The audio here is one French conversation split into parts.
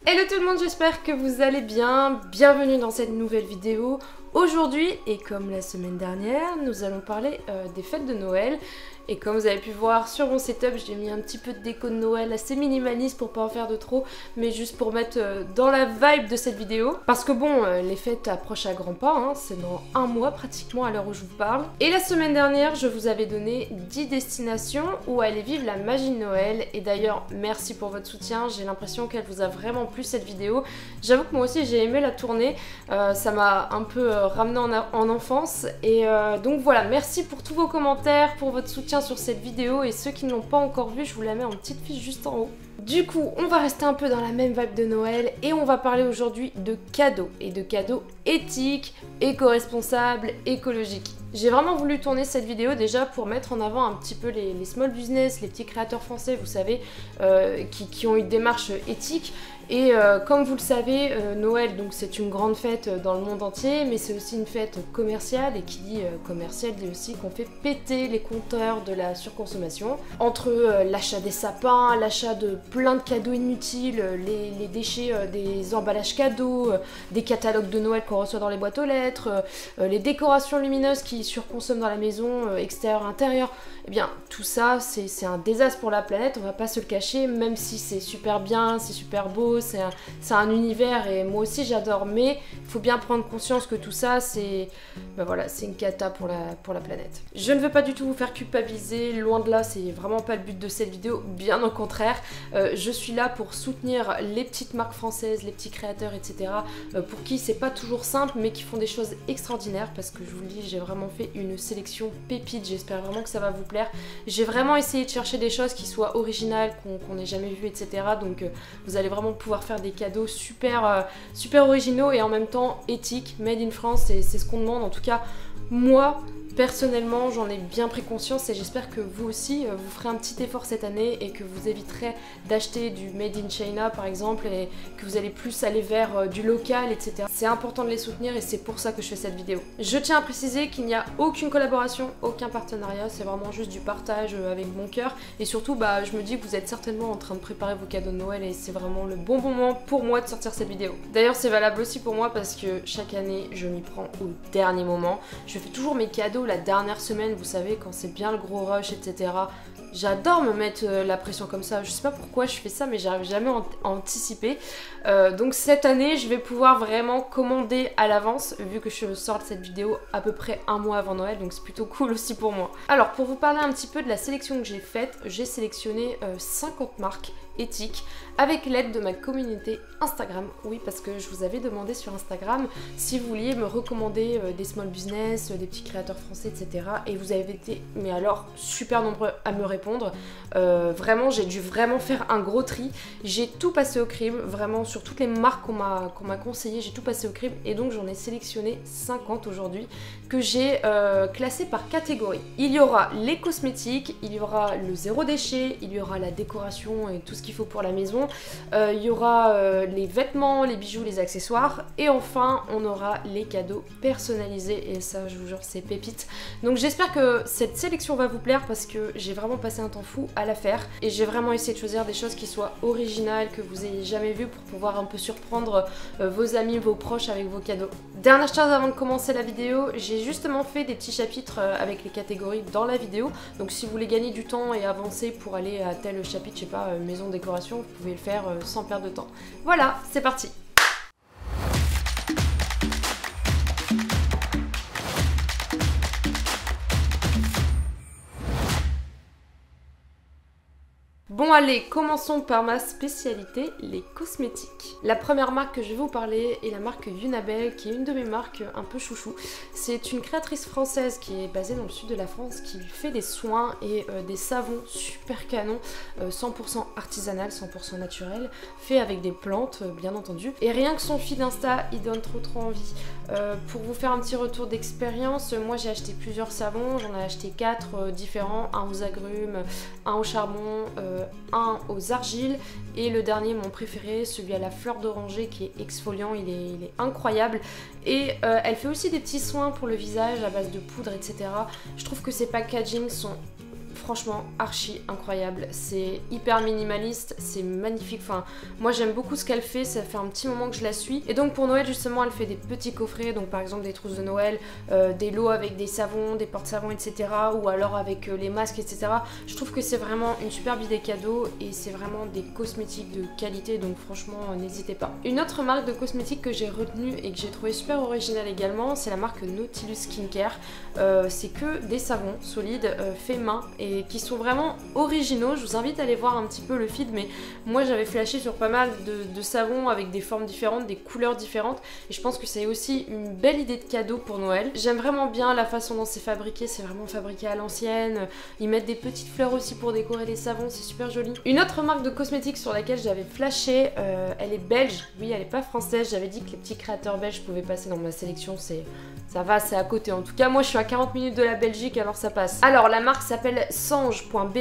Hello tout le monde, j'espère que vous allez bien. Bienvenue dans cette nouvelle vidéo. Aujourd'hui, et comme la semaine dernière, nous allons parler des fêtes de Noël. Et comme vous avez pu voir sur mon setup, j'ai mis un petit peu de déco de Noël assez minimaliste pour pas en faire de trop, mais juste pour mettre dans la vibe de cette vidéo. Parce que bon, les fêtes approchent à grands pas, hein, c'est dans un mois pratiquement à l'heure où je vous parle. Et la semaine dernière, je vous avais donné 10 destinations où aller vivre la magie de Noël. Et d'ailleurs, merci pour votre soutien, j'ai l'impression qu'elle vous a vraiment plu cette vidéo. J'avoue que moi aussi j'ai aimé la tourner, ça m'a un peu ramené en enfance. Et donc voilà, merci pour tous vos commentaires, pour votre soutien sur cette vidéo, et ceux qui ne l'ont pas encore vu, je vous la mets en petite fiche juste en haut. Du coup, on va rester un peu dans la même vibe de Noël et on va parler aujourd'hui de cadeaux, et de cadeaux éthiques, éco-responsables, écologiques. J'ai vraiment voulu tourner cette vidéo déjà pour mettre en avant un petit peu les small business, les petits créateurs français, vous savez, qui ont une démarche éthique. Et comme vous le savez, Noël, donc c'est une grande fête dans le monde entier, mais c'est aussi une fête commerciale, et qui dit commerciale dit aussi qu'on fait péter les compteurs de la surconsommation. Entre l'achat des sapins, l'achat de plein de cadeaux inutiles, les déchets des emballages cadeaux, des catalogues de Noël qu'on reçoit dans les boîtes aux lettres, les décorations lumineuses qui surconsomment dans la maison, extérieure, intérieure, eh bien tout ça c'est un désastre pour la planète, on va pas se le cacher, même si c'est super bien, c'est super beau, c'est un univers et moi aussi j'adore, mais il faut bien prendre conscience que tout ça c'est voilà, c'est une cata pour la planète. Je ne veux pas du tout vous faire culpabiliser, loin de là, c'est vraiment pas le but de cette vidéo, bien au contraire. Je suis là pour soutenir les petites marques françaises, les petits créateurs, etc. Pour qui c'est pas toujours simple, mais qui font des choses extraordinaires, parce que je vous le dis, j'ai vraiment fait une sélection pépite, j'espère vraiment que ça va vous plaire. J'ai vraiment essayé de chercher des choses qui soient originales, qu'on n'ait jamais vues, etc. Donc vous allez vraiment pouvoir faire des cadeaux super, super originaux et en même temps éthiques, made in France, c'est ce qu'on demande. En tout cas, moi personnellement, j'en ai bien pris conscience et j'espère que vous aussi, vous ferez un petit effort cette année et que vous éviterez d'acheter du Made in China par exemple, et que vous allez plus aller vers du local, etc. C'est important de les soutenir et c'est pour ça que je fais cette vidéo. Je tiens à préciser qu'il n'y a aucune collaboration, aucun partenariat, c'est vraiment juste du partage avec mon cœur. Et surtout, je me dis que vous êtes certainement en train de préparer vos cadeaux de Noël et c'est vraiment le bon moment pour moi de sortir cette vidéo. D'ailleurs, c'est valable aussi pour moi parce que chaque année, je m'y prends au dernier moment. Je fais toujours mes cadeaux la dernière semaine, vous savez, quand c'est bien le gros rush, etc. J'adore me mettre la pression comme ça, je sais pas pourquoi je fais ça, mais j'arrive jamais à anticiper. Donc cette année, je vais pouvoir vraiment commander à l'avance, vu que je sors cette vidéo à peu près un mois avant Noël, donc c'est plutôt cool aussi pour moi. Alors, pour vous parler un petit peu de la sélection que j'ai faite, j'ai sélectionné 50 marques éthique avec l'aide de ma communauté Instagram. Oui, parce que je vous avais demandé sur Instagram si vous vouliez me recommander des small business, des petits créateurs français, etc. Et vous avez été, mais alors, super nombreux à me répondre. Vraiment, j'ai dû vraiment faire un gros tri. J'ai tout passé au crible, vraiment sur toutes les marques qu'on m'a conseillé, j'ai tout passé au crible. Et donc j'en ai sélectionné 50 aujourd'hui que j'ai classé par catégorie. Il y aura les cosmétiques, il y aura le zéro déchet, il y aura la décoration et tout ce qu'il faut pour la maison, il y aura les vêtements, les bijoux, les accessoires, et enfin on aura les cadeaux personnalisés, et ça je vous jure c'est pépite. Donc j'espère que cette sélection va vous plaire parce que j'ai vraiment passé un temps fou à la faire et j'ai vraiment essayé de choisir des choses qui soient originales, que vous ayez jamais vues, pour pouvoir un peu surprendre vos amis, vos proches avec vos cadeaux. Dernière chose avant de commencer la vidéo, j'ai justement fait des petits chapitres avec les catégories dans la vidéo, donc si vous voulez gagner du temps et avancer pour aller à tel chapitre, je sais pas, maison décoration, vous pouvez le faire sans perdre de temps. Voilà, c'est parti. Bon allez, commençons par ma spécialité, les cosmétiques. La première marque que je vais vous parler est la marque Unabel, qui est une de mes marques un peu chouchou. C'est une créatrice française qui est basée dans le sud de la France, qui fait des soins et des savons super canons, 100% artisanal, 100% naturel, fait avec des plantes bien entendu. Et rien que son feed Insta, il donne trop envie. Pour vous faire un petit retour d'expérience, moi j'ai acheté plusieurs savons, j'en ai acheté 4 différents, un aux agrumes, un au charbon, un aux argiles, et le dernier, mon préféré, celui à la fleur d'oranger qui est exfoliant, il est incroyable. Et elle fait aussi des petits soins pour le visage à base de poudre, etc. Je trouve que ces packagings sont franchement archi incroyable. C'est hyper minimaliste, c'est magnifique. Enfin, moi j'aime beaucoup ce qu'elle fait, ça fait un petit moment que je la suis. Et donc pour Noël justement, elle fait des petits coffrets, donc par exemple des trousses de Noël, des lots avec des savons, des porte-savons, etc. Ou alors avec les masques, etc. Je trouve que c'est vraiment une superbe idée cadeau et c'est vraiment des cosmétiques de qualité, donc franchement n'hésitez pas. Une autre marque de cosmétiques que j'ai retenue et que j'ai trouvé super originale également, c'est la marque Nautilus Skincare. C'est que des savons solides faits main et qui sont vraiment originaux. Je vous invite à aller voir un petit peu le feed, mais moi j'avais flashé sur pas mal de savons avec des formes différentes, des couleurs différentes, et je pense que c'est aussi une belle idée de cadeau pour Noël. J'aime vraiment bien la façon dont c'est fabriqué, c'est vraiment fabriqué à l'ancienne. Ils mettent des petites fleurs aussi pour décorer les savons, c'est super joli. Une autre marque de cosmétiques sur laquelle j'avais flashé, elle est belge, oui elle est pas française, j'avais dit que les petits créateurs belges pouvaient passer dans ma sélection, ça va, c'est à côté. En tout cas, moi je suis à 40 minutes de la Belgique, alors ça passe. Alors la marque s'appelle Sange.be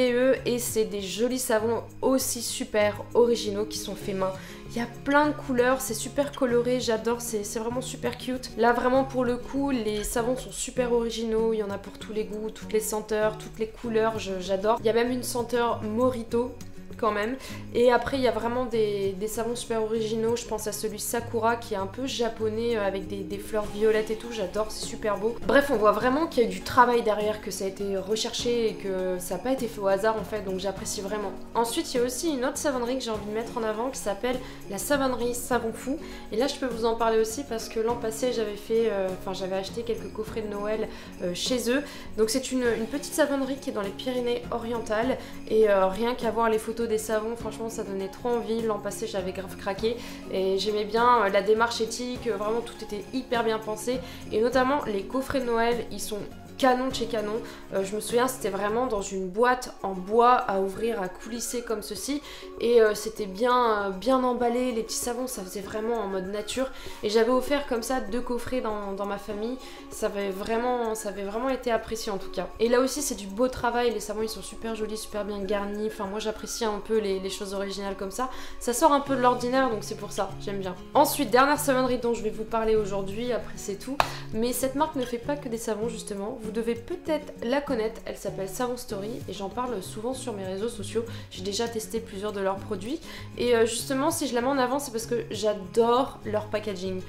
et c'est des jolis savons aussi super originaux qui sont faits main. Il y a plein de couleurs, c'est super coloré, j'adore, c'est vraiment super cute. Là vraiment pour le coup, les savons sont super originaux, il y en a pour tous les goûts, toutes les senteurs, toutes les couleurs, j'adore. Il y a même une senteur Mojito quand même. Et après il y a vraiment des savons super originaux, je pense à celui Sakura qui est un peu japonais avec des fleurs violettes et tout, j'adore, c'est super beau. Bref, on voit vraiment qu'il y a eu du travail derrière, que ça a été recherché et que ça n'a pas été fait au hasard en fait, donc j'apprécie vraiment. Ensuite il y a aussi une autre savonnerie que j'ai envie de mettre en avant qui s'appelle la savonnerie Savon Fou, et là je peux vous en parler aussi parce que l'an passé j'avais acheté quelques coffrets de Noël chez eux. Donc c'est une petite savonnerie qui est dans les Pyrénées orientales et rien qu'à voir les photos des savons, franchement ça donnait trop envie. L'an passé j'avais grave craqué et j'aimais bien la démarche éthique, vraiment tout était hyper bien pensé, et notamment les coffrets de Noël, ils sont canon de chez canon. Je me souviens, c'était vraiment dans une boîte en bois à ouvrir, à coulisser comme ceci, et c'était bien emballé, les petits savons ça faisait vraiment en mode nature, et j'avais offert comme ça 2 coffrets dans ma famille. Ça avait vraiment été apprécié en tout cas. Et là aussi c'est du beau travail, les savons ils sont super jolis, super bien garnis, enfin moi j'apprécie un peu les choses originales comme ça sort un peu de l'ordinaire, donc c'est pour ça, j'aime bien. Ensuite, dernière savonnerie dont je vais vous parler aujourd'hui, après c'est tout, mais cette marque ne fait pas que des savons justement. Vous devez peut-être la connaître, elle s'appelle Savon Story et j'en parle souvent sur mes réseaux sociaux. J'ai déjà testé plusieurs de leurs produits et justement si je la mets en avant c'est parce que j'adore leur packaging.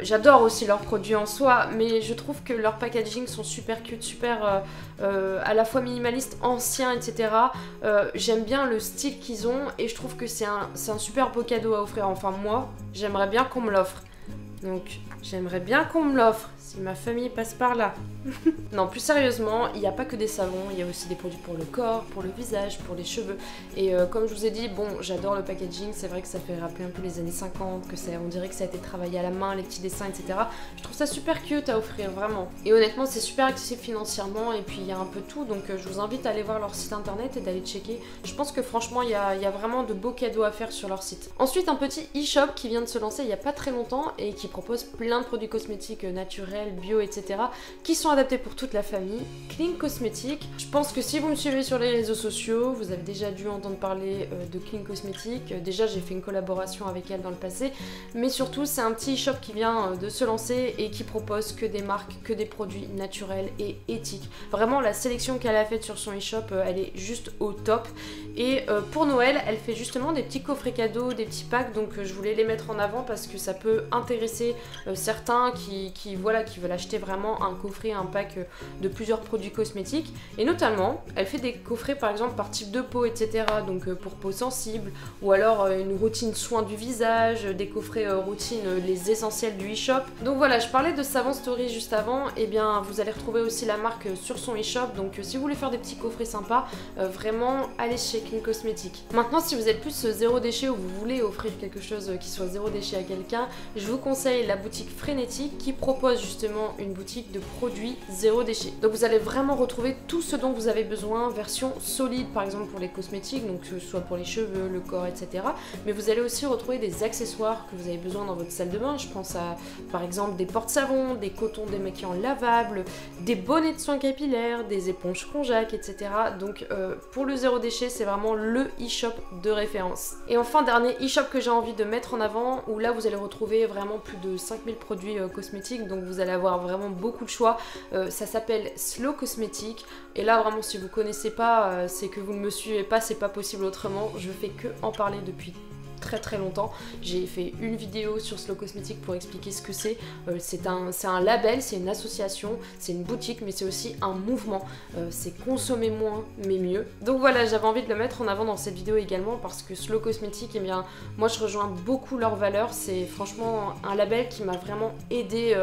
J'adore aussi leurs produits en soi, mais je trouve que leurs packaging sont super cute, super à la fois minimaliste, ancien, etc. J'aime bien le style qu'ils ont et je trouve que c'est un super beau cadeau à offrir. Enfin moi, j'aimerais bien qu'on me l'offre. Donc j'aimerais bien qu'on me l'offre si ma famille passe par là. Non, plus sérieusement, il n'y a pas que des savons, il y a aussi des produits pour le corps, pour le visage, pour les cheveux. Et comme je vous ai dit, bon, j'adore le packaging, c'est vrai que ça fait rappeler un peu les années 50, on dirait que ça a été travaillé à la main, les petits dessins, etc. Je trouve ça super cute à offrir, vraiment. Et honnêtement, c'est super accessible financièrement, et puis il y a un peu tout, donc je vous invite à aller voir leur site internet et d'aller checker. Je pense que franchement, il y a vraiment de beaux cadeaux à faire sur leur site. Ensuite, un petit e-shop qui vient de se lancer il n'y a pas très longtemps, et qui propose plein de produits cosmétiques naturels, bio, etc. qui sont adaptés pour toute la famille. Clean Cosmetics. Je pense que si vous me suivez sur les réseaux sociaux, vous avez déjà dû entendre parler de Clean Cosmetics. Déjà, j'ai fait une collaboration avec elle dans le passé, mais surtout, c'est un petit shop qui vient de se lancer et qui propose que des marques, que des produits naturels et éthiques. Vraiment, la sélection qu'elle a faite sur son e-shop, elle est juste au top. Et pour Noël, elle fait justement des petits coffrets cadeaux, des petits packs, donc je voulais les mettre en avant parce que ça peut intéresser certains qui veulent acheter vraiment un coffret, un pack de plusieurs produits cosmétiques. Et notamment, elle fait des coffrets par exemple par type de peau, etc. Donc pour peau sensible, ou alors une routine soin du visage, des coffrets routine, les essentiels du e-shop. Donc voilà, je parlais de Savon Story juste avant, et bien vous allez retrouver aussi la marque sur son e-shop. Donc si vous voulez faire des petits coffrets sympas, vraiment allez chez Clean Cosmetics. Maintenant, si vous êtes plus zéro déchet ou vous voulez offrir quelque chose qui soit zéro déchet à quelqu'un, je vous conseille la boutique Frénétique qui propose justement une boutique de produits zéro déchet. Donc vous allez vraiment retrouver tout ce dont vous avez besoin, version solide par exemple pour les cosmétiques, donc que ce soit pour les cheveux, le corps, etc. Mais vous allez aussi retrouver des accessoires que vous avez besoin dans votre salle de bain. Je pense à par exemple des porte-savons, des cotons démaquillants lavables, des bonnets de soins capillaires, des éponges Conjac, etc. Donc pour le zéro déchet, c'est vraiment le e-shop de référence. Et enfin, dernier e-shop que j'ai envie de mettre en avant, où là vous allez retrouver vraiment plus de 5000 produits cosmétiques, donc vous allez allez avoir vraiment beaucoup de choix. Ça s'appelle Slow Cosmétique et là vraiment si vous connaissez pas, c'est que vous ne me suivez pas, c'est pas possible autrement. Je fais que en parler depuis très longtemps. J'ai fait une vidéo sur Slow Cosmétique pour expliquer ce que c'est. C'est un label, c'est une association, c'est une boutique, mais c'est aussi un mouvement. C'est consommer moins mais mieux. Donc voilà, j'avais envie de le mettre en avant dans cette vidéo également parce que Slow Cosmétique, eh bien, moi je rejoins beaucoup leurs valeurs. C'est franchement un label qui m'a vraiment aidé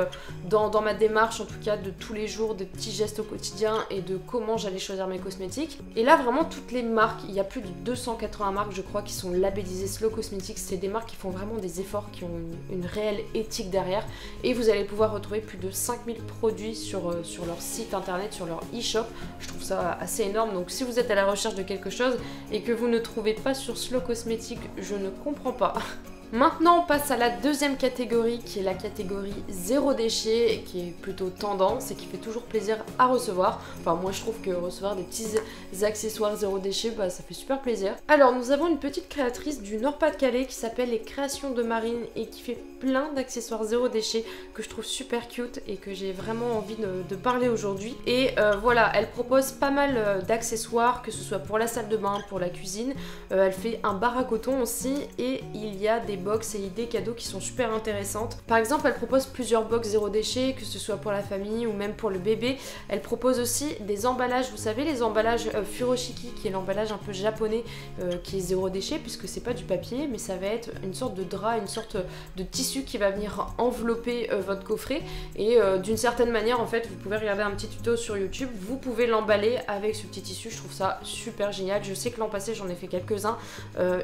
dans ma démarche, en tout cas de tous les jours, de petits gestes au quotidien et de comment j'allais choisir mes cosmétiques. Et là vraiment toutes les marques, il y a plus de 280 marques je crois qui sont labellisées Slow Cosmétique. C'est des marques qui font vraiment des efforts, qui ont une réelle éthique derrière et vous allez pouvoir retrouver plus de 5000 produits sur leur site internet, sur leur e-shop. Je trouve ça assez énorme, donc si vous êtes à la recherche de quelque chose et que vous ne trouvez pas sur Slow Cosmétique, je ne comprends pas. Maintenant on passe à la deuxième catégorie qui est la catégorie zéro déchet, qui est plutôt tendance et qui fait toujours plaisir à recevoir. Enfin moi je trouve que recevoir des petits accessoires zéro déchet, bah, ça fait super plaisir. Alors nous avons une petite créatrice du Nord-Pas-de-Calais qui s'appelle Les Créations de Marine et qui fait plein d'accessoires zéro déchet que je trouve super cute et que j'ai vraiment envie de parler aujourd'hui. Et voilà, elle propose pas mal d'accessoires, que ce soit pour la salle de bain, pour la cuisine. Elle fait un bar à coton aussi et il y a des box et idées cadeaux qui sont super intéressantes. Par exemple, elle propose plusieurs box zéro déchet, que ce soit pour la famille ou même pour le bébé. Elle propose aussi des emballages, vous savez les emballages furoshiki, qui est l'emballage un peu japonais qui est zéro déchet puisque c'est pas du papier mais ça va être une sorte de drap, une sorte de tissu qui va venir envelopper votre coffret et d'une certaine manière en fait vous pouvez regarder un petit tuto sur YouTube, vous pouvez l'emballer avec ce petit tissu. Je trouve ça super génial. Je sais que l'an passé j'en ai fait quelques-uns,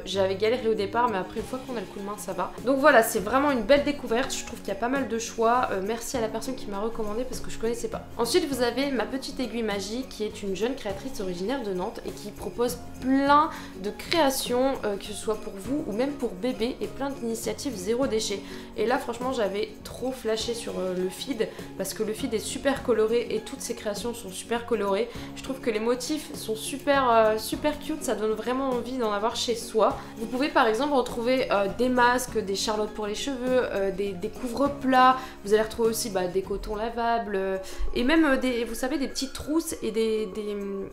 j'avais galéré au départ mais après une fois qu'on a le coup de main ça va. Donc voilà, c'est vraiment une belle découverte, je trouve qu'il y a pas mal de choix. Merci à la personne qui m'a recommandé parce que je connaissais pas. Ensuite vous avez ma petite aiguille magique qui est une jeune créatrice originaire de Nantes et qui propose plein de créations, que ce soit pour vous ou même pour bébé, et plein d'initiatives zéro déchet. Et là franchement j'avais trop flashé sur le feed parce que le feed est super coloré et toutes ces créations sont super colorées. Je trouve que les motifs sont super cute, ça donne vraiment envie d'en avoir chez soi. Vous pouvez par exemple retrouver des masques, des charlottes pour les cheveux, des couvre-plats. Vous allez retrouver aussi des cotons lavables et même vous savez, des petites trousses et des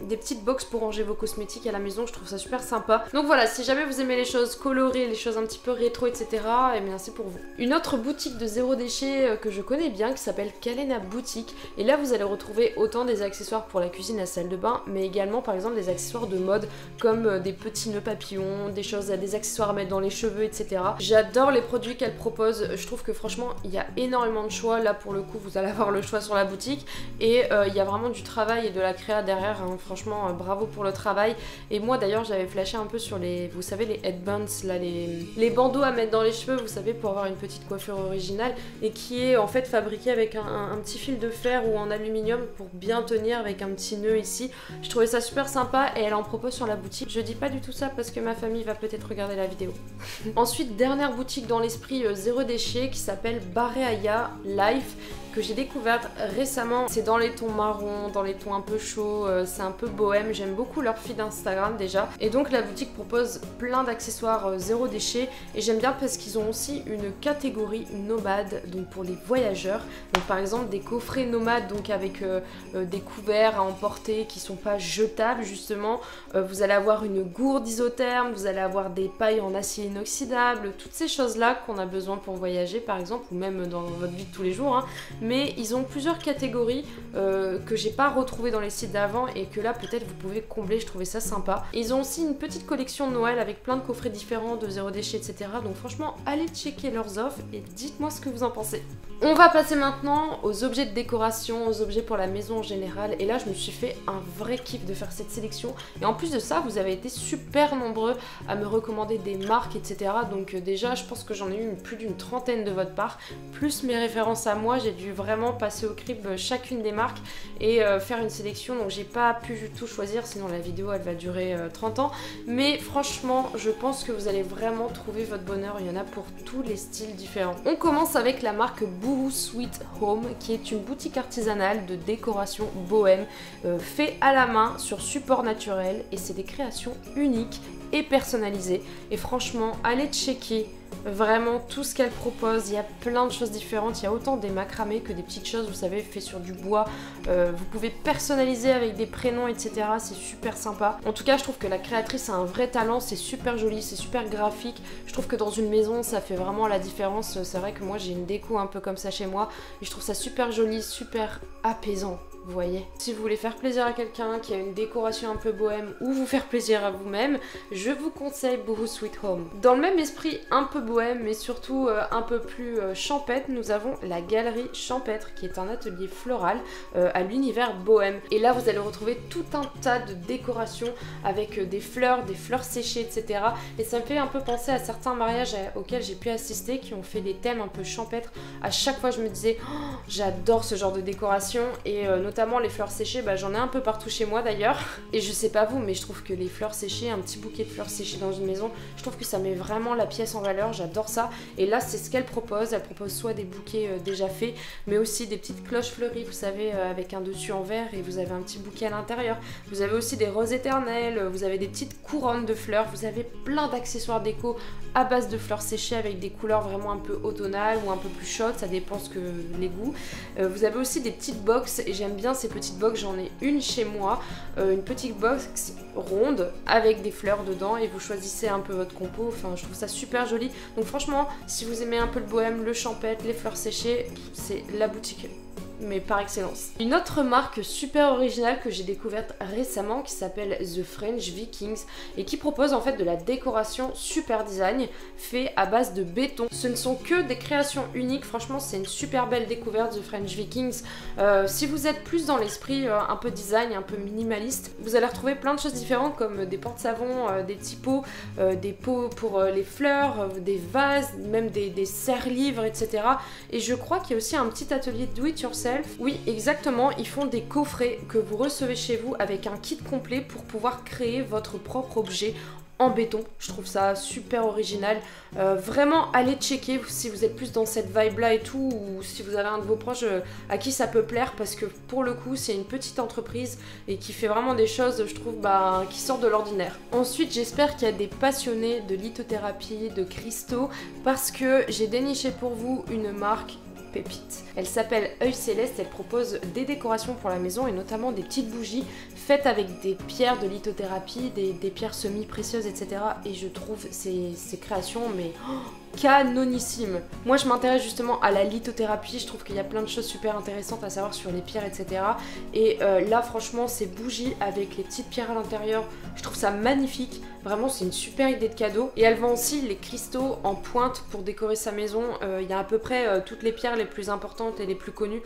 petites box pour ranger vos cosmétiques à la maison. Je trouve ça super sympa. Donc voilà, si jamais vous aimez les choses colorées, les choses un petit peu rétro, etc., et bien c'est pour vous. Une autre boutique de zéro déchet que je connais bien qui s'appelle Kalena Boutique, et là vous allez retrouver autant des accessoires pour la cuisine, la salle de bain, mais également par exemple des accessoires de mode comme des petits nœuds papillons, des accessoires à mettre dans les cheveux, etc. J'adore les produits qu'elle propose, je trouve que franchement il y a énormément de choix. Là pour le coup vous allez avoir le choix sur la boutique et il y a vraiment du travail et de la créa derrière, hein. Franchement bravo pour le travail. Et moi d'ailleurs j'avais flashé un peu sur vous savez les headbands là, les bandeaux à mettre dans les cheveux, vous savez, pour avoir une petite coiffure originale, et qui est en fait fabriqué avec un petit fil de fer ou en aluminium pour bien tenir avec un petit nœud ici. Je trouvais ça super sympa et elle en propose sur la boutique. Je dis pas du tout ça parce que ma famille va peut-être regarder la vidéo. Ensuite, dernière boutique dans l'esprit zéro déchet qui s'appelle Bareaya Life, que j'ai découverte récemment. C'est dans les tons marrons, dans les tons un peu chauds, c'est un peu bohème. J'aime beaucoup leur feed Instagram déjà. Et donc la boutique propose plein d'accessoires zéro déchet et j'aime bien parce qu'ils ont aussi une catégorie nomade, donc pour les voyageurs. Donc par exemple des coffrets nomades, donc avec des couverts à emporter qui sont pas jetables justement. Vous allez avoir une gourde isotherme, vous allez avoir des pailles en acier inoxydable, toutes ces choses là qu'on a besoin pour voyager par exemple, ou même dans votre vie de tous les jours, hein. Mais ils ont plusieurs catégories que j'ai pas retrouvées dans les sites d'avant et que là peut-être vous pouvez combler. Je trouvais ça sympa. Et ils ont aussi une petite collection de Noël avec plein de coffrets différents de zéro déchet, etc. Donc franchement allez checker leurs offres et dites-moi ce que vous en pensez. On va passer maintenant aux objets de décoration, aux objets pour la maison en général. Et là je me suis fait un vrai kiff de faire cette sélection. Et en plus de ça vous avez été super nombreux à me recommander des marques, etc. Donc déjà je pense que j'en ai eu plus d'une trentaine de votre part. Plus mes références à moi, j'ai dû vraiment passer au crible chacune des marques et faire une sélection. Donc j'ai pas pu tout choisir, sinon la vidéo elle va durer 30 ans. Mais franchement je pense que vous allez vraiment trouver votre bonheur. Il y en a pour tous les styles différents. On commence avec la marque Boohoo Sweet Home, qui est une boutique artisanale de décoration bohème fait à la main sur support naturel, et c'est des créations uniques et personnalisées. Et franchement allez checker vraiment tout ce qu'elle propose. Il y a plein de choses différentes, il y a autant des macramés que des petites choses, vous savez, faites sur du bois. Vous pouvez personnaliser avec des prénoms, etc. C'est super sympa. En tout cas, je trouve que la créatrice a un vrai talent, c'est super joli, c'est super graphique. Je trouve que dans une maison, ça fait vraiment la différence. C'est vrai que moi, j'ai une déco un peu comme ça chez moi et je trouve ça super joli, super apaisant. Vous voyez. Si vous voulez faire plaisir à quelqu'un qui a une décoration un peu bohème ou vous faire plaisir à vous-même, je vous conseille Boohoo Sweet Home. Dans le même esprit un peu bohème mais surtout un peu plus champêtre, nous avons la galerie champêtre qui est un atelier floral à l'univers bohème. Et là vous allez retrouver tout un tas de décorations avec des fleurs séchées, etc. Et ça me fait un peu penser à certains mariages auxquels j'ai pu assister qui ont fait des thèmes un peu champêtres. À chaque fois je me disais oh, j'adore ce genre de décoration et notamment les fleurs séchées, bah, j'en ai un peu partout chez moi d'ailleurs. Et je sais pas vous, mais je trouve que les fleurs séchées, un petit bouquet de fleurs séchées dans une maison, je trouve que ça met vraiment la pièce en valeur, j'adore ça. Et là c'est ce qu'elle propose, elle propose soit des bouquets déjà faits, mais aussi des petites cloches fleuries, vous savez, avec un dessus en verre et vous avez un petit bouquet à l'intérieur. Vous avez aussi des roses éternelles, vous avez des petites couronnes de fleurs, vous avez plein d'accessoires déco à base de fleurs séchées avec des couleurs vraiment un peu automnales ou un peu plus chaudes, ça dépend ce que les goûts. Vous avez aussi des petites box et j'aime bien ces petites box, j'en ai une chez moi, une petite box ronde avec des fleurs dedans et vous choisissez un peu votre compo, enfin je trouve ça super joli. Donc franchement, si vous aimez un peu le bohème, le champêtre, les fleurs séchées, c'est la boutique mais par excellence. Une autre marque super originale que j'ai découverte récemment qui s'appelle The French Vikings et qui propose en fait de la décoration super design fait à base de béton. Ce ne sont que des créations uniques, franchement c'est une super belle découverte The French Vikings. Si vous êtes plus dans l'esprit un peu design, un peu minimaliste, vous allez retrouver plein de choses différentes comme des porte-savons, des petits pots, des pots pour les fleurs, des vases, même des serre-livres, etc. Et je crois qu'il y a aussi un petit atelier do it yourself. Oui, exactement, ils font des coffrets que vous recevez chez vous avec un kit complet pour pouvoir créer votre propre objet en béton. Je trouve ça super original. Vraiment, allez checker si vous êtes plus dans cette vibe là et tout, ou si vous avez un de vos proches à qui ça peut plaire, parce que pour le coup, c'est une petite entreprise et qui fait vraiment des choses, je trouve, qui sortent de l'ordinaire. Ensuite, j'espère qu'il y a des passionnés de lithothérapie, de cristaux, parce que j'ai déniché pour vous une marque pépite. Elle s'appelle Œil Céleste, elle propose des décorations pour la maison et notamment des petites bougies faites avec des pierres de lithothérapie, des pierres semi-précieuses, etc. Et je trouve ces créations, mais canonissime. Moi je m'intéresse justement à la lithothérapie, je trouve qu'il y a plein de choses super intéressantes à savoir sur les pierres, etc. Et là franchement ces bougies avec les petites pierres à l'intérieur, je trouve ça magnifique. Vraiment c'est une super idée de cadeau. Et elle vend aussi les cristaux en pointe pour décorer sa maison. Il y a à peu près toutes les pierres les plus importantes et les plus connues.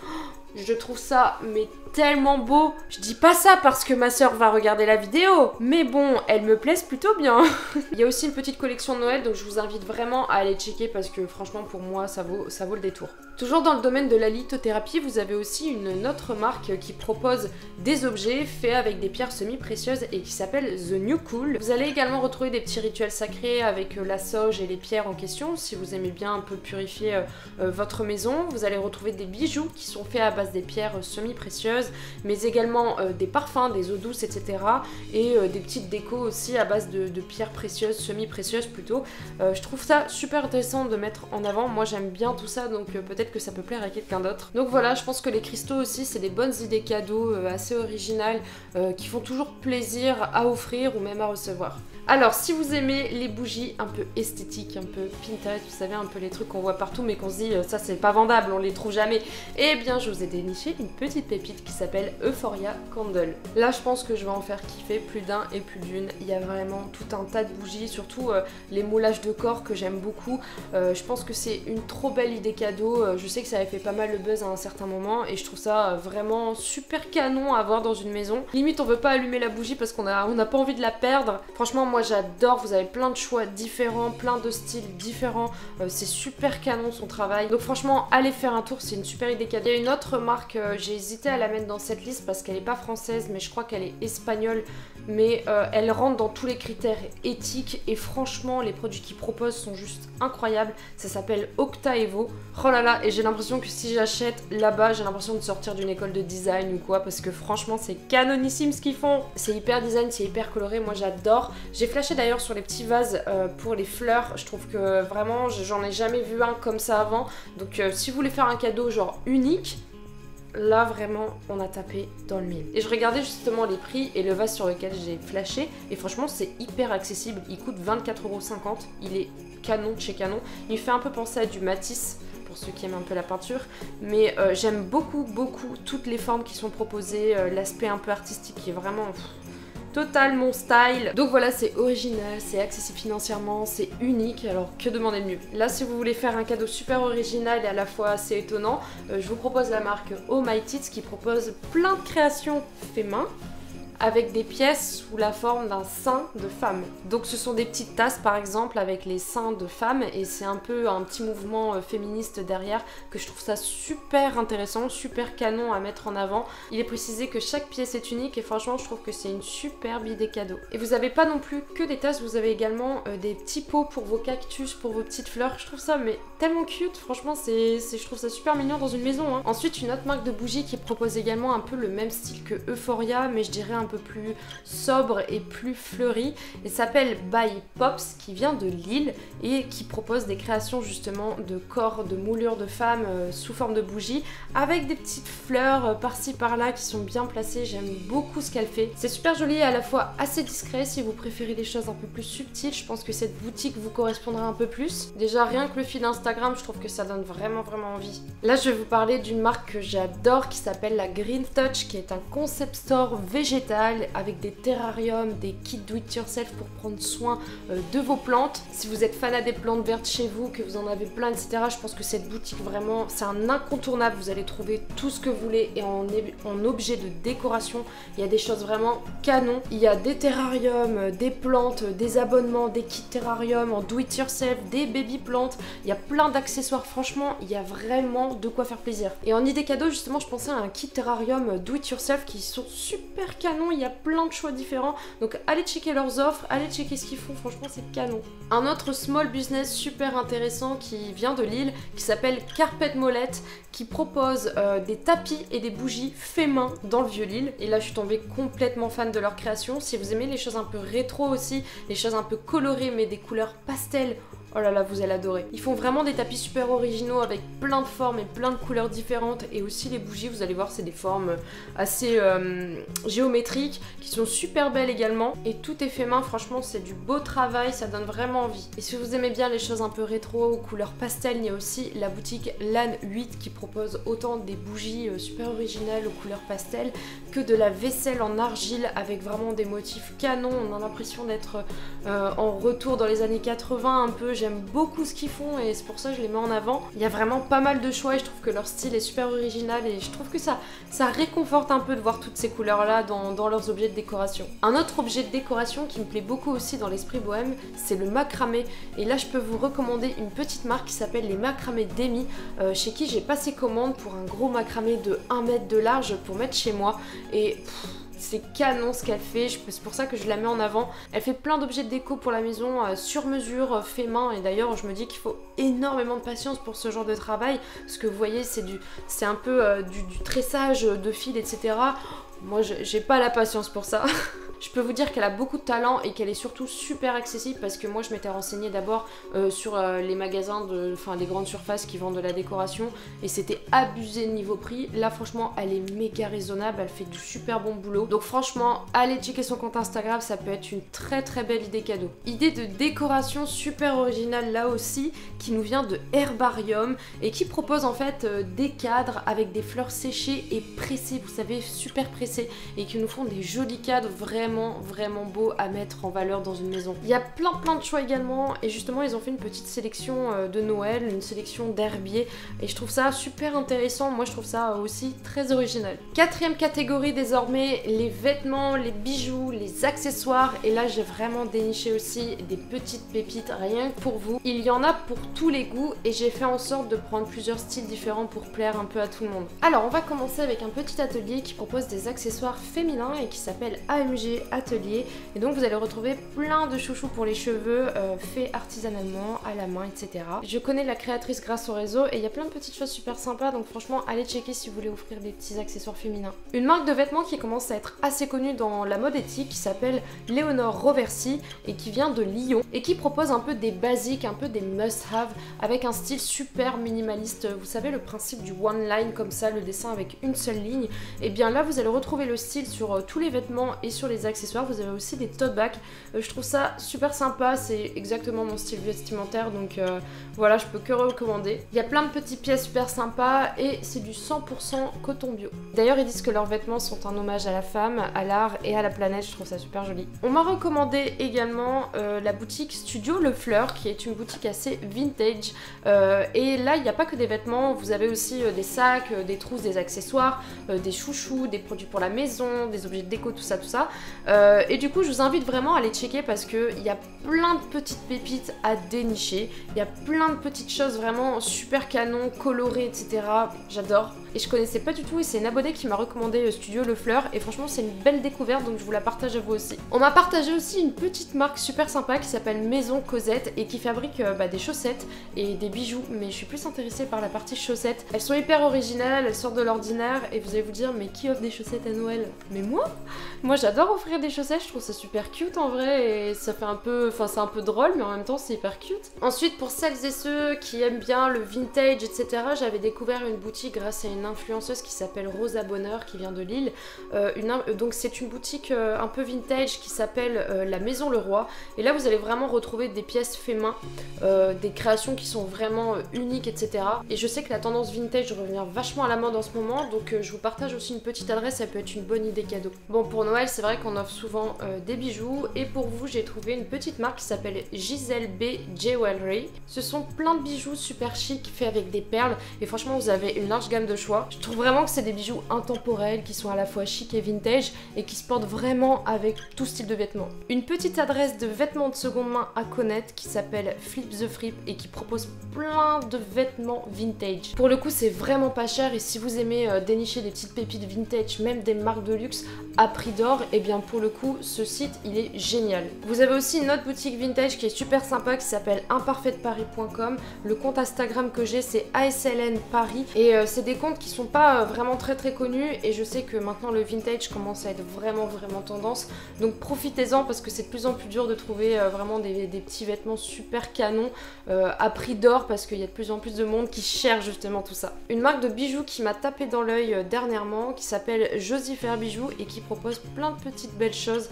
Je trouve ça mais tellement beau. Je dis pas ça parce que ma soeur va regarder la vidéo, mais bon, elles me plaisent plutôt bien. Il y a aussi une petite collection de Noël, donc je vous invite vraiment à aller checker parce que franchement pour moi ça vaut le détour. Toujours dans le domaine de la lithothérapie, vous avez aussi une autre marque qui propose des objets faits avec des pierres semi-précieuses et qui s'appelle The New Cool. Vous allez également retrouver des petits rituels sacrés avec la sauge et les pierres en question si vous aimez bien un peu purifier votre maison. Vous allez retrouver des bijoux qui sont faits à base des pierres semi-précieuses, mais également des parfums, des eaux douces, etc. Et des petites décos aussi à base de pierres précieuses, semi-précieuses plutôt. Je trouve ça super intéressant de mettre en avant. Moi j'aime bien tout ça, donc peut-être que ça peut plaire à quelqu'un d'autre. Donc voilà, je pense que les cristaux aussi c'est des bonnes idées cadeaux assez originales qui font toujours plaisir à offrir ou même à recevoir. Alors si vous aimez les bougies un peu esthétiques, un peu Pinterest, vous savez un peu les trucs qu'on voit partout mais qu'on se dit ça c'est pas vendable, on les trouve jamais, eh bien je vous ai déniché une petite pépite qui s'appelle Euphoria Candle. Là je pense que je vais en faire kiffer plus d'un et plus d'une. Il y a vraiment tout un tas de bougies, surtout les moulages de corps que j'aime beaucoup. Je pense que c'est une trop belle idée cadeau. Je sais que ça avait fait pas mal le buzz à un certain moment et je trouve ça vraiment super canon à avoir dans une maison. Limite on veut pas allumer la bougie parce qu'on n'a pas envie de la perdre. Franchement moi j'adore, vous avez plein de choix différents, plein de styles différents, c'est super canon son travail. Donc franchement allez faire un tour, c'est une super idée cadeau. Il y a une autre marque, j'ai hésité à la mettre dans cette liste parce qu'elle est pas française mais je crois qu'elle est espagnole, mais elle rentre dans tous les critères éthiques et franchement les produits qu'ils proposent sont juste incroyables. Ça s'appelle Octa Evo. Oh là là, et j'ai l'impression que si j'achète là-bas, j'ai l'impression de sortir d'une école de design ou quoi, parce que franchement c'est canonissime ce qu'ils font. C'est hyper design, c'est hyper coloré, moi j'adore. J'ai flashé d'ailleurs sur les petits vases pour les fleurs, je trouve que vraiment j'en ai jamais vu un comme ça avant. Donc si vous voulez faire un cadeau genre unique, là vraiment on a tapé dans le mille. Et je regardais justement les prix et le vase sur lequel j'ai flashé et franchement c'est hyper accessible, il coûte 24,50 €, il est canon de chez Canon, il fait un peu penser à du Matisse pour ceux qui aiment un peu la peinture, mais j'aime beaucoup toutes les formes qui sont proposées, l'aspect un peu artistique qui est vraiment total mon style. Donc voilà, c'est original, c'est accessible financièrement, c'est unique, alors que demander de mieux? Là, si vous voulez faire un cadeau super original et à la fois assez étonnant, je vous propose la marque Oh My Tits qui propose plein de créations fait main avec des pièces sous la forme d'un sein de femme. Donc ce sont des petites tasses par exemple avec les seins de femme et c'est un peu un petit mouvement féministe derrière que je trouve ça super intéressant, super canon à mettre en avant. Il est précisé que chaque pièce est unique et franchement je trouve que c'est une superbe idée cadeau. Et vous avez pas non plus que des tasses, vous avez également des petits pots pour vos cactus, pour vos petites fleurs. Je trouve ça mais tellement cute, franchement je trouve ça super mignon dans une maison. Ensuite une autre marque de bougies qui propose également un peu le même style que Euphoria mais je dirais un peu plus sobre et plus fleuri et s'appelle By Pops qui vient de Lille et qui propose des créations justement de corps, de moulures de femmes sous forme de bougies avec des petites fleurs par-ci par-là qui sont bien placées. J'aime beaucoup ce qu'elle fait. C'est super joli et à la fois assez discret. Si vous préférez des choses un peu plus subtiles, je pense que cette boutique vous correspondra un peu plus. Déjà rien que le fil Instagram, je trouve que ça donne vraiment envie. Là je vais vous parler d'une marque que j'adore qui s'appelle la Green Touch qui est un concept store végétal avec des terrariums, des kits do it yourself pour prendre soin de vos plantes. Si vous êtes fanat des plantes vertes chez vous, que vous en avez plein, etc., je pense que cette boutique vraiment, c'est un incontournable. Vous allez trouver tout ce que vous voulez et en objet de décoration, il y a des choses vraiment canon. Il y a des terrariums, des plantes, des abonnements, des kits terrarium en do it yourself, des baby plantes. Il y a plein d'accessoires, franchement, il y a vraiment de quoi faire plaisir. Et en idée cadeau, justement, je pensais à un kit terrarium do it yourself qui sont super canon. Il y a plein de choix différents, donc allez checker leurs offres, allez checker ce qu'ils font, franchement c'est canon. Un autre small business super intéressant qui vient de Lille, qui s'appelle Carpet Molette, qui propose des tapis et des bougies fait main dans le Vieux-Lille, et là je suis tombée complètement fan de leur création. Si vous aimez les choses un peu rétro aussi, les choses un peu colorées mais des couleurs pastel, oh là là, vous allez adorer. Ils font vraiment des tapis super originaux avec plein de formes et plein de couleurs différentes. Et aussi les bougies, vous allez voir, c'est des formes assez géométriques qui sont super belles également. Et tout est fait main, franchement, c'est du beau travail, ça donne vraiment envie. Et si vous aimez bien les choses un peu rétro, couleurs pastel, il y a aussi la boutique LAN 8 qui propose autant des bougies super originales aux couleurs pastel que de la vaisselle en argile avec vraiment des motifs canons. On a l'impression d'être en retour dans les années 80 un peu. J'aime beaucoup ce qu'ils font et c'est pour ça que je les mets en avant. Il y a vraiment pas mal de choix et je trouve que leur style est super original et je trouve que ça réconforte un peu de voir toutes ces couleurs là dans leurs objets de décoration. Un autre objet de décoration qui me plaît beaucoup aussi dans l'esprit bohème, c'est le macramé. Et là je peux vous recommander une petite marque qui s'appelle les macramés Demi, chez qui j'ai passé commande pour un gros macramé de 1 mètre de large pour mettre chez moi et c'est canon ce qu'elle fait, c'est pour ça que je la mets en avant. Elle fait plein d'objets de déco pour la maison, sur mesure, fait main, et d'ailleurs je me dis qu'il faut énormément de patience pour ce genre de travail, parce que vous voyez c'est un peu du tressage de fil, etc. Moi j'ai pas la patience pour ça. Je peux vous dire qu'elle a beaucoup de talent et qu'elle est surtout super accessible parce que moi je m'étais renseignée d'abord sur les magasins, les grandes surfaces qui vendent de la décoration et c'était abusé niveau prix. Là franchement elle est méga raisonnable, elle fait du super bon boulot. Donc franchement allez checker son compte Instagram, ça peut être une très belle idée cadeau. Idée de décoration super originale là aussi qui nous vient de Herbarium et qui propose en fait des cadres avec des fleurs séchées et pressées, vous savez, super pressées et qui nous font des jolis cadres vraiment beau à mettre en valeur dans une maison. Il y a plein de choix également et justement ils ont fait une petite sélection de Noël, une sélection d'herbiers et je trouve ça super intéressant. Moi je trouve ça aussi très original. Quatrième catégorie désormais, les vêtements, les bijoux, les accessoires et là j'ai vraiment déniché aussi des petites pépites rien que pour vous. Il y en a pour tous les goûts et j'ai fait en sorte de prendre plusieurs styles différents pour plaire un peu à tout le monde. Alors on va commencer avec un petit atelier qui propose des accessoires féminins et qui s'appelle AMG chez Atelier. Et donc vous allez retrouver plein de chouchous pour les cheveux faits artisanalement, à la main, etc. Je connais la créatrice grâce au réseau et il y a plein de petites choses super sympas, donc franchement allez checker si vous voulez offrir des petits accessoires féminins. Une marque de vêtements qui commence à être assez connue dans la mode éthique qui s'appelle Léonore Roversi et qui vient de Lyon et qui propose un peu des basiques, un peu des must-have avec un style super minimaliste. Vous savez le principe du one line comme ça, le dessin avec une seule ligne. Et bien là vous allez retrouver le style sur tous les vêtements et sur les accessoires. Vous avez aussi des tote bags. Je trouve ça super sympa, c'est exactement mon style vestimentaire, donc voilà, je peux que recommander. Il y a plein de petites pièces super sympas et c'est du 100% coton bio. D'ailleurs ils disent que leurs vêtements sont un hommage à la femme, à l'art et à la planète. Je trouve ça super joli. On m'a recommandé également la boutique Studio Le Fleur qui est une boutique assez vintage et là il n'y a pas que des vêtements, vous avez aussi des sacs, des trousses, des accessoires, des chouchous, des produits pour la maison, des objets de déco, tout ça. Et du coup je vous invite vraiment à aller checker parce qu'il y a plein de petites pépites à dénicher, il y a plein de petites choses vraiment super canon, colorées, etc. J'adore. Et je connaissais pas du tout et c'est une abonnée qui m'a recommandé Studio Le Fleur et franchement c'est une belle découverte donc je vous la partage à vous aussi. On m'a partagé aussi une petite marque super sympa qui s'appelle Maison Cosette et qui fabrique des chaussettes et des bijoux, mais je suis plus intéressée par la partie chaussettes. Elles sont hyper originales, elles sortent de l'ordinaire et vous allez vous dire mais qui offre des chaussettes à Noël? Mais moi j'adore offrir des chaussettes, je trouve ça super cute en vrai et ça fait un peu, enfin c'est un peu drôle mais en même temps c'est hyper cute. Ensuite pour celles et ceux qui aiment bien le vintage etc, j'avais découvert une boutique grâce à une influenceuse qui s'appelle Rosa Bonheur qui vient de Lille. Donc c'est une boutique un peu vintage qui s'appelle La Maison Le Roi et là vous allez vraiment retrouver des pièces fait main, des créations qui sont vraiment uniques etc. Et je sais que la tendance vintage revient vachement à la mode en ce moment donc je vous partage aussi une petite adresse, ça peut être une bonne idée cadeau. Bon pour Noël c'est vrai qu'on offre souvent des bijoux et pour vous j'ai trouvé une petite marque qui s'appelle Giselle B Jewelry. Ce sont plein de bijoux super chic faits avec des perles et franchement vous avez une large gamme de choix. Je trouve vraiment que c'est des bijoux intemporels qui sont à la fois chic et vintage et qui se portent vraiment avec tout style de vêtements. Une petite adresse de vêtements de seconde main à connaître qui s'appelle Flip the Frip et qui propose plein de vêtements vintage. Pour le coup c'est vraiment pas cher et si vous aimez dénicher des petites pépites vintage, même des marques de luxe à prix d'or, et bien pour le coup ce site il est génial. Vous avez aussi une autre boutique vintage qui est super sympa qui s'appelle imparfaitparis.com. Le compte Instagram que j'ai c'est ASLN Paris et c'est des comptes qui sont pas vraiment très connus et je sais que maintenant le vintage commence à être vraiment tendance, donc profitez-en parce que c'est de plus en plus dur de trouver vraiment des petits vêtements super canons à prix d'or parce qu'il y a de plus en plus de monde qui cherche justement tout ça. Une marque de bijoux qui m'a tapé dans l'œil dernièrement qui s'appelle Josifer Bijoux et qui propose plein de petites belles choses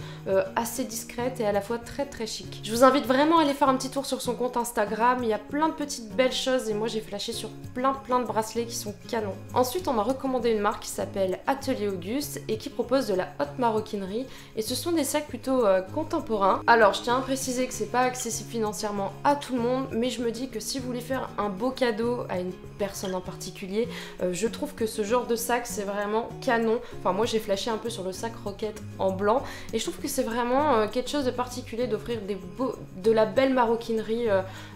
assez discrètes et à la fois très chic. Je vous invite vraiment à aller faire un petit tour sur son compte Instagram, il y a plein de petites belles choses et moi j'ai flashé sur plein de bracelets qui sont canons. Ensuite on m'a recommandé une marque qui s'appelle Atelier Auguste et qui propose de la haute maroquinerie et ce sont des sacs plutôt contemporains. Alors je tiens à préciser que c'est pas accessible financièrement à tout le monde mais je me dis que si vous voulez faire un beau cadeau à une personne en particulier, je trouve que ce genre de sac c'est vraiment canon. Enfin moi j'ai flashé un peu sur le sac Roquette en blanc et je trouve que c'est vraiment quelque chose de particulier d'offrir de la belle maroquinerie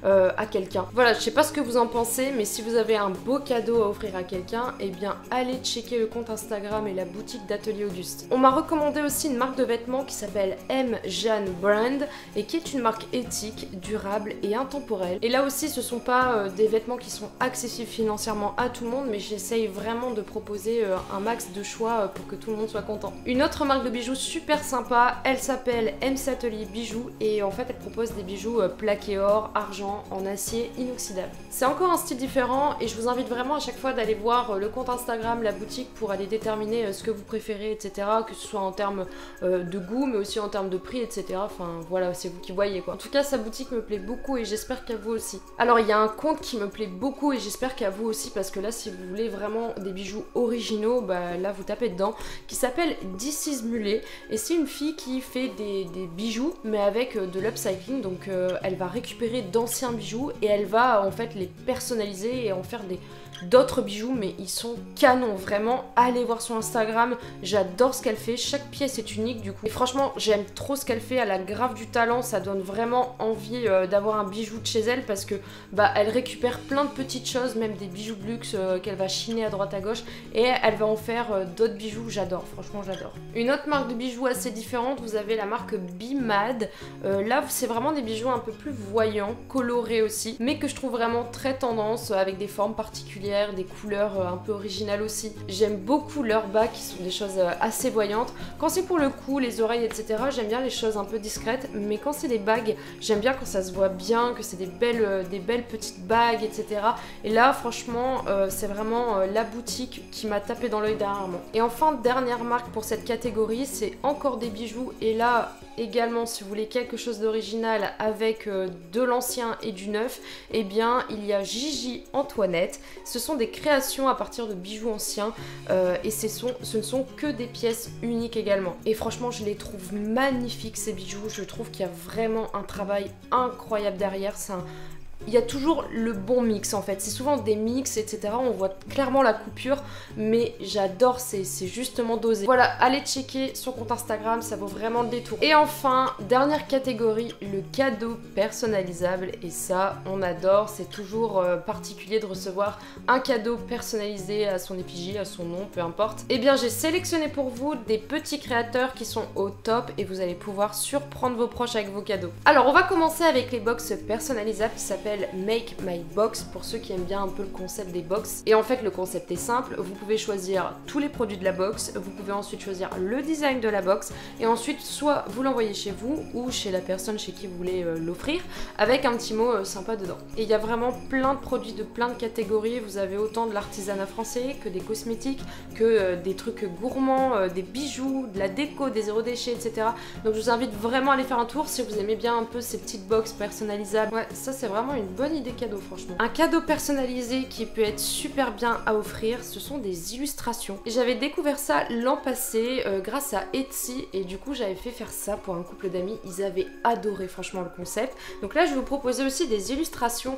à quelqu'un. Voilà, je sais pas ce que vous en pensez mais si vous avez un beau cadeau à offrir à quelqu'un, et bien allez checker le compte Instagram et la boutique d'Atelier Auguste. On m'a recommandé aussi une marque de vêtements qui s'appelle M. Jeanne Brand et qui est une marque éthique, durable et intemporelle. Et là aussi ce sont pas des vêtements qui sont accessibles financièrement à tout le monde mais j'essaye vraiment de proposer un max de choix pour que tout le monde soit content. Une autre marque de bijoux super sympa, elle s'appelle MC Atelier Bijoux et en fait elle propose des bijoux plaqués or, argent, en acier inoxydable. C'est encore un style différent et je vous invite vraiment à chaque fois d'aller voir le compte Instagram, la boutique pour aller déterminer ce que vous préférez etc, que ce soit en termes de goût mais aussi en termes de prix etc, enfin voilà c'est vous qui voyez quoi. En tout cas sa boutique me plaît beaucoup et j'espère qu'à vous aussi. Alors il y a un compte qui me plaît beaucoup et j'espère qu'à vous aussi parce que là si vous voulez vraiment des bijoux originaux, bah là vous tapez dedans, qui s'appelle This is Mulet et c'est une fille qui fait des bijoux mais avec de l'upcycling, donc elle va récupérer d'anciens bijoux et elle va en fait les personnaliser et en faire d'autres bijoux mais ils sont canons, vraiment. Allez voir son Instagram, j'adore ce qu'elle fait, chaque pièce est unique du coup. Et franchement, j'aime trop ce qu'elle fait, elle a grave du talent, ça donne vraiment envie d'avoir un bijou de chez elle parce que bah elle récupère plein de petites choses, même des bijoux de luxe qu'elle va chiner à droite à gauche et elle va en faire d'autres bijoux, j'adore, franchement j'adore. Une autre marque de bijoux assez différente, vous avez la marque Be Mad. Là c'est vraiment des bijoux un peu plus voyants, colorés aussi, mais que je trouve vraiment très tendance, avec des formes particulières, des couleurs un peu originales aussi. J'aime beaucoup leurs bagues qui sont des choses assez voyantes. Quand c'est pour le cou, les oreilles, etc., j'aime bien les choses un peu discrètes, mais quand c'est des bagues, j'aime bien quand ça se voit bien, que c'est des belles petites bagues, etc. Et là, franchement, c'est vraiment la boutique qui m'a tapé dans l'œil dernièrement. Et enfin, dernière marque pour cette catégorie, c'est encore des bijoux, et là, également, si vous voulez quelque chose d'original avec de l'ancien et du neuf, eh bien, il y a Gigi Antoinette. Ce sont des créations à partir de bijoux anciens et ce ne sont que des pièces uniques également. Et franchement, je les trouve magnifiques ces bijoux. Je trouve qu'il y a vraiment un travail incroyable derrière. Il y a toujours le bon mix en fait, c'est souvent des mix etc, on voit clairement la coupure mais j'adore, c'est justement dosé. Voilà, allez checker son compte Instagram, ça vaut vraiment le détour. Et enfin, dernière catégorie, le cadeau personnalisable, et ça on adore, c'est toujours particulier de recevoir un cadeau personnalisé à son effigie, à son nom, peu importe. Et bien j'ai sélectionné pour vous des petits créateurs qui sont au top et vous allez pouvoir surprendre vos proches avec vos cadeaux. Alors on va commencer avec les box personnalisables qui s'appellent Make My Box pour ceux qui aiment bien un peu le concept des box. Et en fait le concept est simple, vous pouvez choisir tous les produits de la box, vous pouvez ensuite choisir le design de la box et ensuite soit vous l'envoyez chez vous ou chez la personne chez qui vous voulez l'offrir avec un petit mot sympa dedans. Et il y a vraiment plein de produits de plein de catégories, vous avez autant de l'artisanat français que des cosmétiques, que des trucs gourmands, des bijoux, de la déco, des zéro déchets, etc. Donc je vous invite vraiment à aller faire un tour si vous aimez bien un peu ces petites box personnalisables. Ouais, ça c'est vraiment une bonne idée cadeau franchement. Un cadeau personnalisé qui peut être super bien à offrir, ce sont des illustrations. Et j'avais découvert ça l'an passé grâce à Etsy et du coup j'avais fait faire ça pour un couple d'amis, ils avaient adoré franchement le concept. Donc là je vais vous proposer aussi des illustrations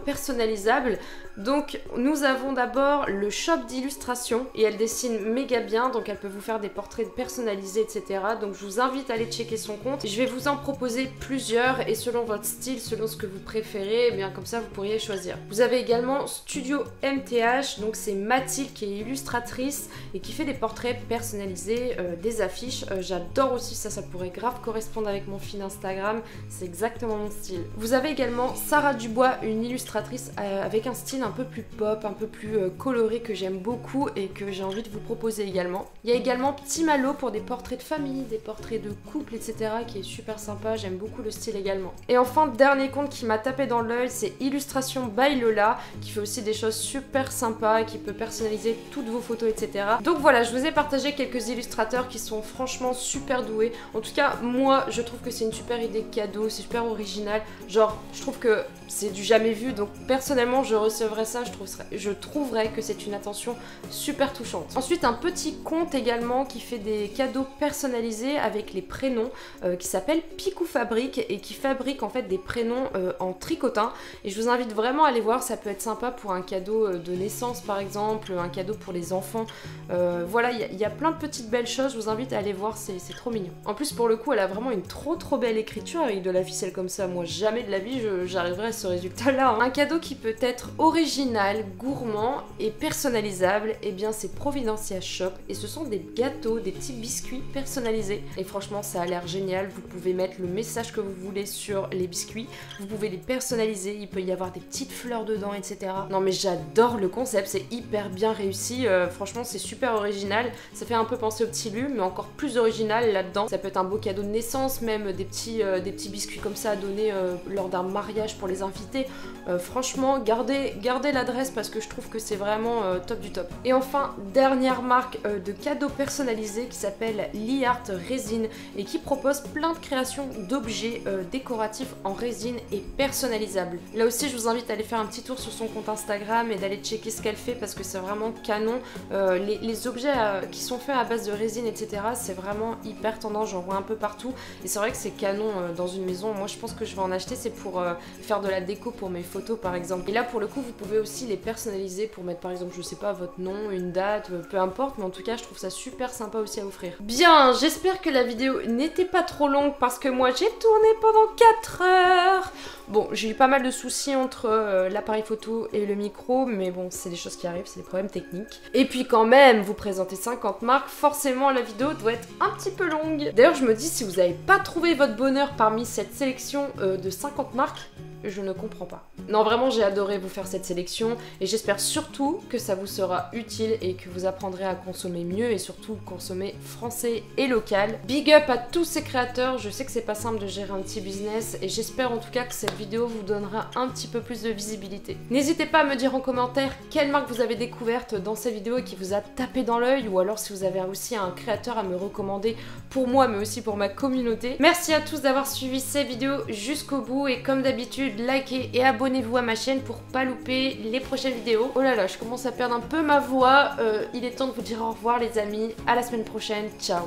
personnalisables. Donc nous avons d'abord le shop d'illustration et elle dessine méga bien, donc elle peut vous faire des portraits personnalisés etc. Donc je vous invite à aller checker son compte. Je vais vous en proposer plusieurs et selon votre style, selon ce que vous préférez, et bien comme ça vous pourriez choisir. Vous avez également Studio MTH, donc c'est Mathilde qui est illustratrice et qui fait des portraits personnalisés, des affiches. J'adore aussi ça, ça pourrait grave correspondre avec mon feed Instagram, c'est exactement mon style. Vous avez également Sarah Dubois, une illustratrice avec un style un peu plus pop, un peu plus coloré que j'aime beaucoup et que j'ai envie de vous proposer également. Il y a également Petit Malo pour des portraits de famille, des portraits de couple, etc. qui est super sympa, j'aime beaucoup le style également. Et enfin, dernier compte qui m'a tapé dans l'œil, c'est Illustration by Lola, qui fait aussi des choses super sympas, qui peut personnaliser toutes vos photos, etc. Donc voilà, je vous ai partagé quelques illustrateurs qui sont franchement super doués. En tout cas, moi, je trouve que c'est une super idée de cadeau, c'est super original. Genre, je trouve que c'est du jamais vu, donc personnellement, je recevrais ça, je trouverais que c'est une attention super touchante. Ensuite, un petit compte également qui fait des cadeaux personnalisés avec les prénoms, qui s'appelle Picou Fabrique et qui fabrique en fait des prénoms en tricotin. Et je vous invite vraiment à aller voir, ça peut être sympa pour un cadeau de naissance par exemple, un cadeau pour les enfants. Voilà, il y a plein de petites belles choses, je vous invite à aller voir, c'est trop mignon. En plus pour le coup, elle a vraiment une trop belle écriture avec de la ficelle comme ça. Moi jamais de la vie j'arriverai à ce résultat là. Un cadeau qui peut être original, gourmand et personnalisable, et bien c'est Providencia Shop et ce sont des gâteaux, des petits biscuits personnalisés. Et franchement ça a l'air génial, vous pouvez mettre le message que vous voulez sur les biscuits, vous pouvez les personnaliser, il peut y avoir des petites fleurs dedans, etc. Non mais j'adore le concept, c'est hyper bien réussi, franchement c'est super original, ça fait un peu penser au petit Lu, mais encore plus original là-dedans. Ça peut être un beau cadeau de naissance, même des petits biscuits comme ça à donner lors d'un mariage pour les invités. Franchement, gardez l'adresse parce que je trouve que c'est vraiment top du top. Et enfin, dernière marque de cadeaux personnalisés qui s'appelle Liart Résine et qui propose plein de créations d'objets décoratifs en résine et personnalisables. personnalisables. Là aussi je vous invite à aller faire un petit tour sur son compte Instagram et d'aller checker ce qu'elle fait parce que c'est vraiment canon. Les objets qui sont faits à base de résine etc, c'est vraiment hyper tendance, j'en vois un peu partout et c'est vrai que c'est canon dans une maison. Moi je pense que je vais en acheter, c'est pour faire de la déco pour mes photos par exemple. Et là pour le coup vous pouvez aussi les personnaliser pour mettre par exemple je sais pas votre nom, une date, peu importe, mais en tout cas je trouve ça super sympa aussi à offrir. Bien, j'espère que la vidéo n'était pas trop longue parce que moi j'ai tourné pendant 4 heures. Bon, j'ai eu pas mal de soucis entre l'appareil photo et le micro, mais bon, c'est des choses qui arrivent, c'est des problèmes techniques. Et puis quand même, vous présentez 50 marques, forcément la vidéo doit être un petit peu longue. D'ailleurs, je me dis, si vous n'avez pas trouvé votre bonheur parmi cette sélection de 50 marques, je ne comprends pas. Non, vraiment, j'ai adoré vous faire cette sélection et j'espère surtout que ça vous sera utile et que vous apprendrez à consommer mieux et surtout consommer français et local. Big up à tous ces créateurs, je sais que c'est pas simple de gérer un petit business et j'espère en tout cas que cette vidéo vous donnera un petit peu plus de visibilité. N'hésitez pas à me dire en commentaire quelle marque vous avez découverte dans cette vidéo et qui vous a tapé dans l'œil ou alors si vous avez aussi un créateur à me recommander pour moi mais aussi pour ma communauté. Merci à tous d'avoir suivi ces vidéos jusqu'au bout et comme d'habitude, likez et abonnez-vous à ma chaîne pour pas louper les prochaines vidéos. Oh là là, je commence à perdre un peu ma voix. Il est temps de vous dire au revoir les amis. À la semaine prochaine. Ciao.